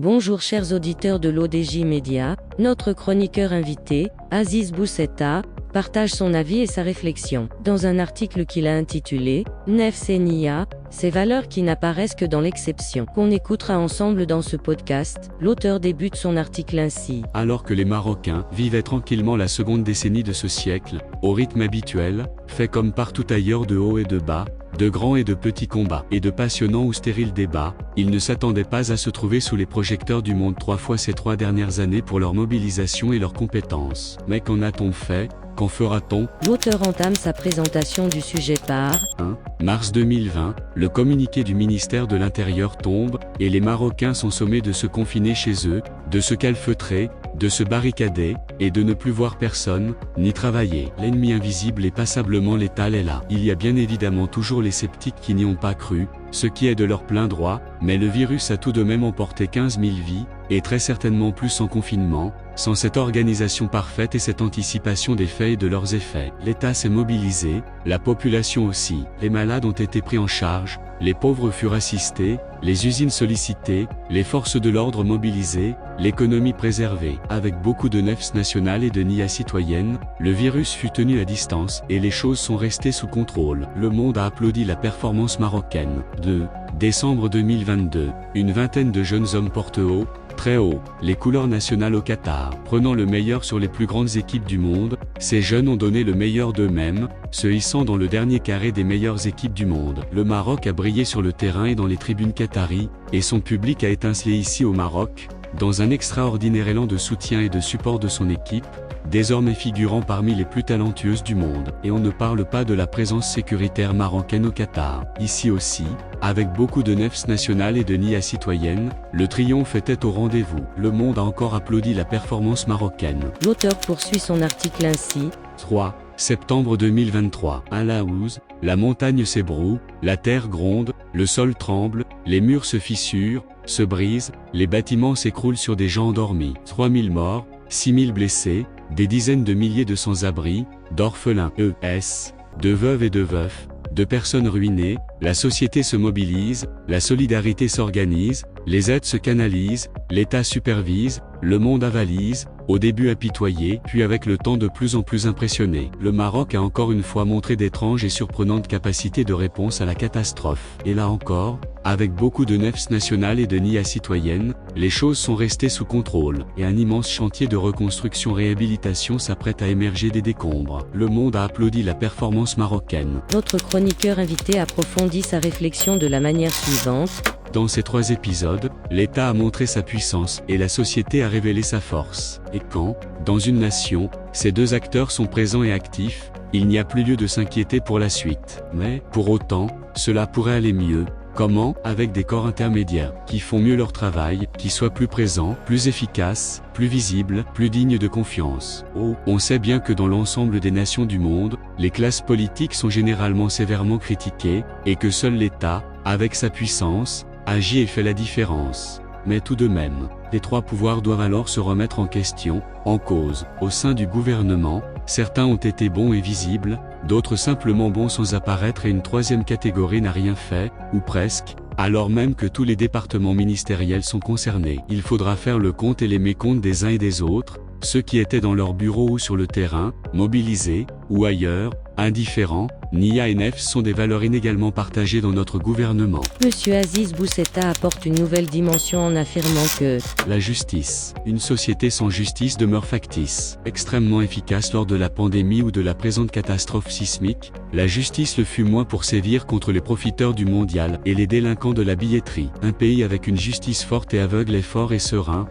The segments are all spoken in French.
Bonjour chers auditeurs de l'ODJ Média, notre chroniqueur invité, Aziz Boussetta, partage son avis et sa réflexion. Dans un article qu'il a intitulé « Nefs et Nia, ces valeurs qui n'apparaissent que dans l'exception », qu'on écoutera ensemble dans ce podcast, l'auteur débute son article ainsi. Alors que les Marocains vivaient tranquillement la seconde décennie de ce siècle, au rythme habituel, fait comme partout ailleurs de hauts et de bas, de grands et de petits combats, et de passionnants ou stériles débats, ils ne s'attendaient pas à se trouver sous les projecteurs du monde 3 fois ces 3 dernières années pour leur mobilisation et leurs compétences. Mais qu'en a-t-on fait ? Qu'en fera-t-on ? L'auteur entame sa présentation du sujet par 1. Mars 2020, le communiqué du ministère de l'Intérieur tombe, et les Marocains sont sommés de se confiner chez eux, de se calfeutrer, de se barricader, et de ne plus voir personne, ni travailler. L'ennemi invisible et passablement létal est là. Il y a bien évidemment toujours les sceptiques qui n'y ont pas cru, ce qui est de leur plein droit, mais le virus a tout de même emporté 15 000 vies, et très certainement plus en confinement, sans cette organisation parfaite et cette anticipation des faits et de leurs effets. L'État s'est mobilisé, la population aussi, les malades ont été pris en charge, les pauvres furent assistés, les usines sollicitées, les forces de l'ordre mobilisées, l'économie préservée. Avec beaucoup de nefs nationales et de NIA citoyennes, le virus fut tenu à distance, et les choses sont restées sous contrôle. Le monde a applaudi la performance marocaine. 2. Décembre 2022, une vingtaine de jeunes hommes portent haut, très haut, les couleurs nationales au Qatar. Prenant le meilleur sur les plus grandes équipes du monde, ces jeunes ont donné le meilleur d'eux-mêmes, se hissant dans le dernier carré des meilleures équipes du monde. Le Maroc a brillé sur le terrain et dans les tribunes qataries, et son public a étincelé ici au Maroc, dans un extraordinaire élan de soutien et de support de son équipe, désormais figurant parmi les plus talentueuses du monde. Et on ne parle pas de la présence sécuritaire marocaine au Qatar. Ici aussi, avec beaucoup de nefs nationales et de NIA citoyennes, le triomphe était au rendez-vous. Le monde a encore applaudi la performance marocaine. L'auteur poursuit son article ainsi. 3. Septembre 2023. À Laouz, la montagne s'ébroue, la terre gronde, le sol tremble, les murs se fissurent, se brisent, les bâtiments s'écroulent sur des gens endormis. 3000 morts, 6000 blessés, des dizaines de milliers de sans-abri, d'orphelins, de veuves et de veufs, de personnes ruinées. La société se mobilise, la solidarité s'organise, les aides se canalisent, l'État supervise, le monde avalise, au début apitoyé, puis avec le temps de plus en plus impressionné. Le Maroc a encore une fois montré d'étranges et surprenantes capacités de réponse à la catastrophe. Et là encore, avec beaucoup de nefs nationales et de NIA citoyennes, les choses sont restées sous contrôle, et un immense chantier de reconstruction-réhabilitation s'apprête à émerger des décombres. Le monde a applaudi la performance marocaine. Notre chroniqueur invité approfondit sa réflexion de la manière suivante. Dans ces 3 épisodes, l'État a montré sa puissance, et la société a révélé sa force. Et quand, dans une nation, ces 2 acteurs sont présents et actifs, il n'y a plus lieu de s'inquiéter pour la suite. Mais, pour autant, cela pourrait aller mieux. Comment ? Avec des corps intermédiaires, qui font mieux leur travail, qui soient plus présents, plus efficaces, plus visibles, plus dignes de confiance. Oh, on sait bien que dans l'ensemble des nations du monde, les classes politiques sont généralement sévèrement critiquées, et que seul l'État, avec sa puissance, agit et fait la différence. Mais tout de même, les 3 pouvoirs doivent alors se remettre en question, en cause. Au sein du gouvernement, certains ont été bons et visibles, d'autres simplement bons sans apparaître et une 3e catégorie n'a rien fait, ou presque, alors même que tous les départements ministériels sont concernés. Il faudra faire le compte et les mécomptes des uns et des autres, ceux qui étaient dans leur bureau ou sur le terrain, mobilisés, ou ailleurs, indifférents. NIA et nefs sont des valeurs inégalement partagées dans notre gouvernement. Monsieur Aziz Boussetta apporte une nouvelle dimension en affirmant que la justice. Une société sans justice demeure factice. Extrêmement efficace lors de la pandémie ou de la présente catastrophe sismique, la justice le fut moins pour sévir contre les profiteurs du mondial et les délinquants de la billetterie. Un pays avec une justice forte et aveugle est fort et serein.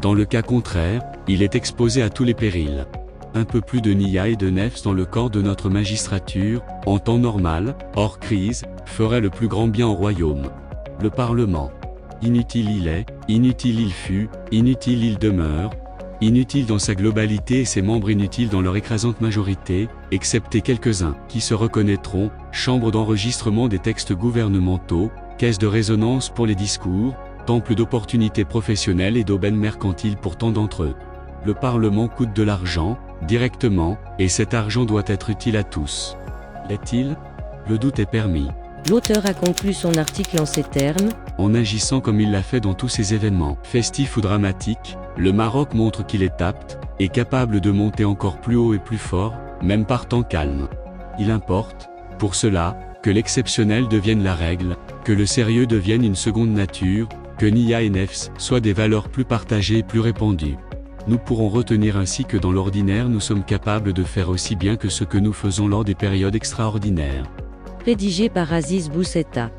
Dans le cas contraire, il est exposé à tous les périls. Un peu plus de NIA et de nefs dans le corps de notre magistrature, en temps normal, hors crise, ferait le plus grand bien au royaume. Le Parlement. Inutile il est, inutile il fut, inutile il demeure, inutile dans sa globalité et ses membres inutiles dans leur écrasante majorité, excepté quelques-uns, qui se reconnaîtront, chambre d'enregistrement des textes gouvernementaux, caisse de résonance pour les discours, temple d'opportunités professionnelles et d'aubaines mercantiles pour tant d'entre eux. Le Parlement coûte de l'argent, directement, et cet argent doit être utile à tous. L'est-il ? Le doute est permis. L'auteur a conclu son article en ces termes. En agissant comme il l'a fait dans tous ces événements, festifs ou dramatiques, le Maroc montre qu'il est apte, et capable de monter encore plus haut et plus fort, même par temps calme. Il importe, pour cela, que l'exceptionnel devienne la règle, que le sérieux devienne une seconde nature, que Nia et Nefs soient des valeurs plus partagées et plus répandues. Nous pourrons retenir ainsi que dans l'ordinaire nous sommes capables de faire aussi bien que ce que nous faisons lors des périodes extraordinaires. Rédigé par Aziz Boussetta.